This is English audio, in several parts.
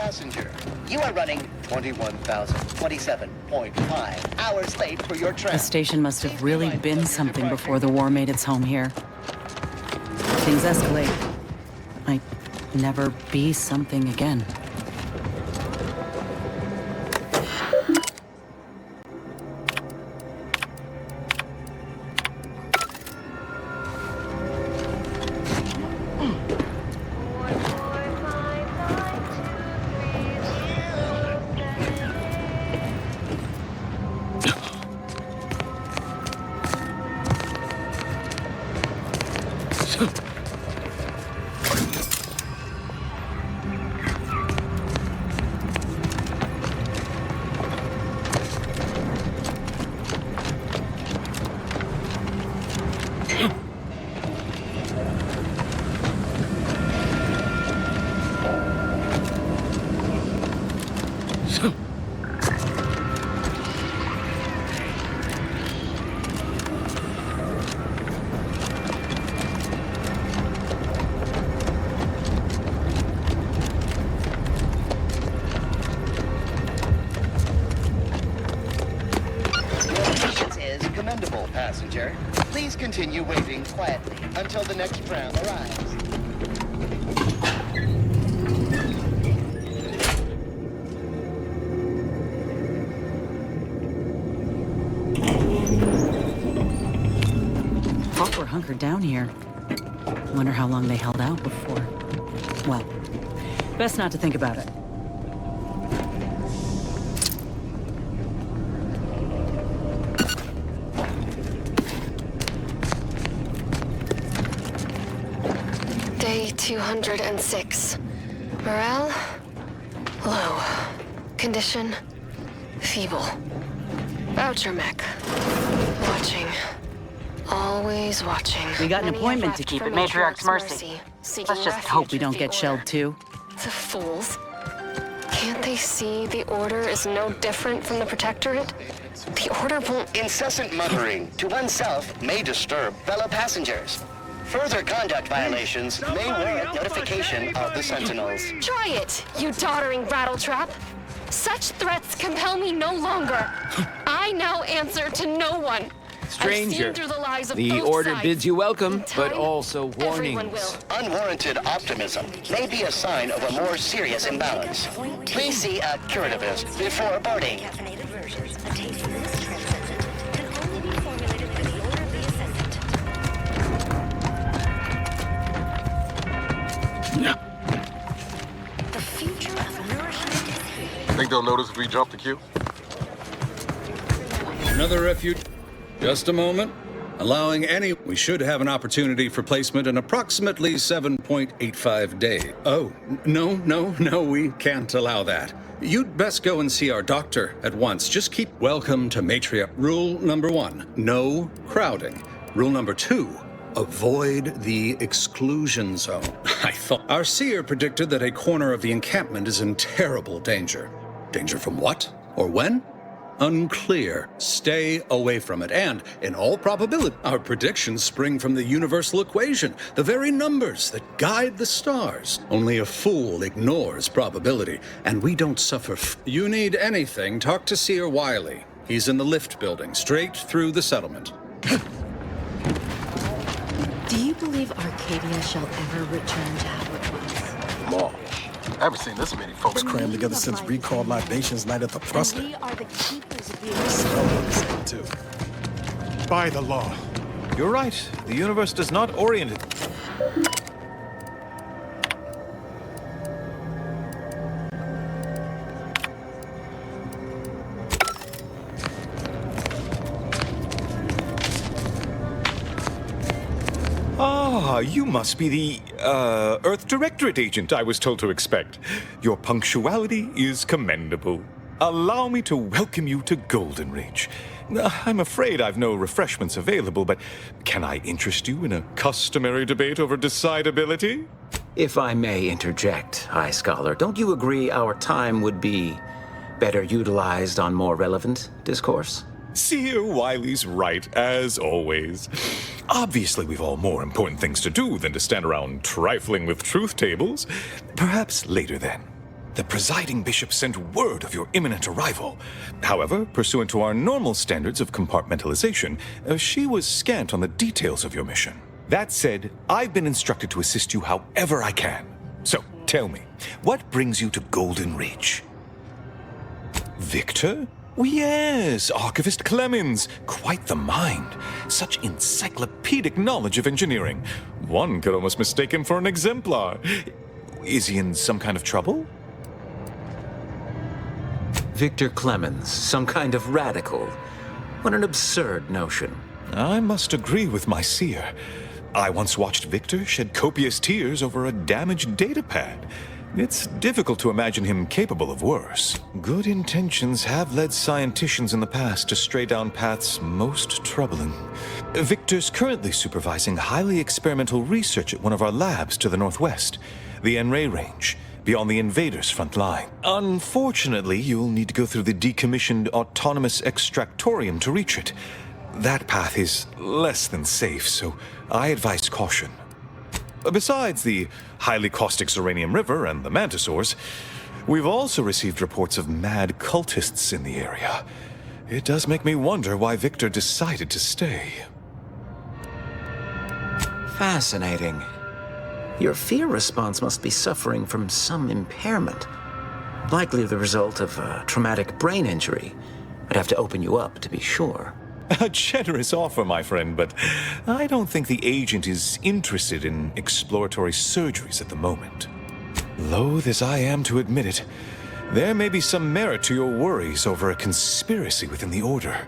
passenger. You are running 21,027.5 hours late for your train. The station must have really been something before the war made its home here. Things escalate. Might never be something again. Passenger, please continue waiting quietly until the next tram arrives. Thought we're hunkered down here. Wonder how long they held out before. Well, best not to think about it. Day 206. Morale? Low. Condition? Feeble. Voucher mech. Watching. Always watching. We got an Many appointment have to left keep for at Matriarch's mercy. Let's just hope we don't get shelled too. The fools. Can't they see the Order is no different from the Protectorate? The Order won't... Incessant muttering to oneself may disturb fellow passengers. Further conduct violations may warrant notification of the Sentinels. Try it, you doddering rattletrap. Such threats compel me no longer. I now answer to no one. Stranger, the Order sides. bids you welcome, but Time, also everyone warnings. will. Unwarranted optimism may be a sign of a more serious imbalance. Please see a curativist before boarding. Caffeinated versions, a taste of this transcendent, can only be formulated by the order of the Ascendant. The future of nourishment is here. Think they'll notice if we jump the queue? Another refuge. Just a moment. Allowing any... We should have an opportunity for placement in approximately 7.85 days. Oh, no, we can't allow that. You'd best go and see our doctor at once. Just keep... Welcome to Matriarch. Rule number 1, no crowding. Rule number 2, avoid the exclusion zone. I thought... Our seer predicted that a corner of the encampment is in terrible danger. Danger from what? Or when? Unclear. Stay away from it. And, in all probability, our predictions spring from the universal equation, the very numbers that guide the stars. Only a fool ignores probability, and we don't suffer. You need anything, talk to Seer Wiley. He's in the lift building, straight through the settlement. Do you believe Arcadia shall ever return to how it was? Law. I haven't seen this many folks Crammed together since recalled libations night at the Pruster. We are the keepers of the Smell the same, too. By the law. You're right. The universe does not orient it. Ah, you must be the, Earth Directorate agent I was told to expect. Your punctuality is commendable. Allow me to welcome you to Golden Ridge. I'm afraid I've no refreshments available, but can I interest you in a customary debate over decidability? If I may interject, High Scholar, don't you agree our time would be better utilized on more relevant discourse? Seer Wiley's right, as always. Obviously, we've all more important things to do than to stand around trifling with truth tables. Perhaps later then. the presiding bishop sent word of your imminent arrival. However, pursuant to our normal standards of compartmentalization, she was scant on the details of your mission. That said, I've been instructed to assist you however I can. So, tell me, what brings you to Golden Ridge? Victor? Oh, yes, Archivist Clemens. Quite the mind. Such encyclopedic knowledge of engineering. One could almost mistake him for an exemplar. Is he in some kind of trouble? Victor Clemens, some kind of radical. What an absurd notion. I must agree with my seer. I once watched Victor shed copious tears over a damaged datapad. It's difficult to imagine him capable of worse. Good intentions have led scienticians in the past to stray down paths most troubling. Victor's currently supervising highly experimental research at one of our labs to the northwest, the N-Ray Range, beyond the invaders' front line. Unfortunately, you'll need to go through the decommissioned autonomous extractorium to reach it. That path is less than safe, so I advise caution. Besides the highly caustic Zeranium River and the Mantisaurs, we've also received reports of mad cultists in the area. It does make me wonder why Victor decided to stay. Fascinating. Your fear response must be suffering from some impairment. Likely the result of a traumatic brain injury. I'd have to open you up to be sure. A generous offer, my friend, but I don't think the agent is interested in exploratory surgeries at the moment. Loath as I am to admit it, there may be some merit to your worries over a conspiracy within the Order,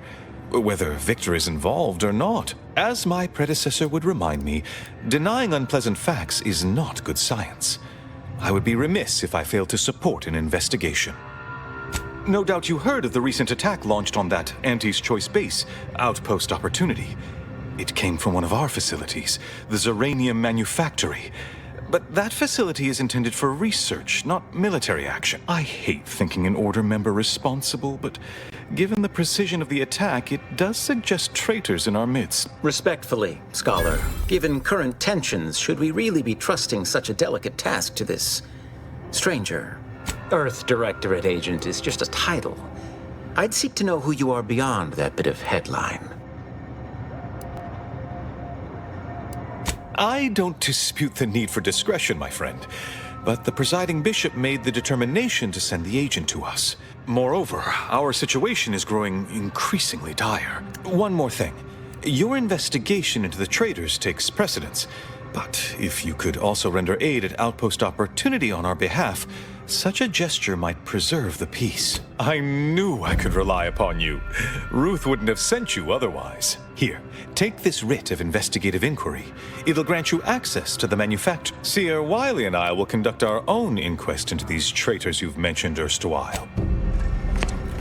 whether Victor is involved or not. As my predecessor would remind me, denying unpleasant facts is not good science. I would be remiss if I failed to support an investigation. No doubt you heard of the recent attack launched on that Anti's Choice base, Outpost Opportunity. It came from one of our facilities, the Zeranium Manufactory. But that facility is intended for research, not military action. I hate thinking an Order member responsible, but given the precision of the attack, it does suggest traitors in our midst. Respectfully, Scholar, given current tensions, should we really be trusting such a delicate task to this stranger? Earth Directorate agent is just a title. I'd seek to know who you are beyond that bit of headline. I don't dispute the need for discretion, my friend, but the presiding bishop made the determination to send the agent to us. Moreover, our situation is growing increasingly dire. One more thing. Your investigation into the traitors takes precedence, but if you could also render aid at Outpost Opportunity on our behalf, such a gesture might preserve the peace. I knew I could rely upon you. Ruth wouldn't have sent you otherwise. Here, take this writ of investigative inquiry. It'll grant you access to the manufacturer. Seer Wiley and I will conduct our own inquest into these traitors you've mentioned erstwhile.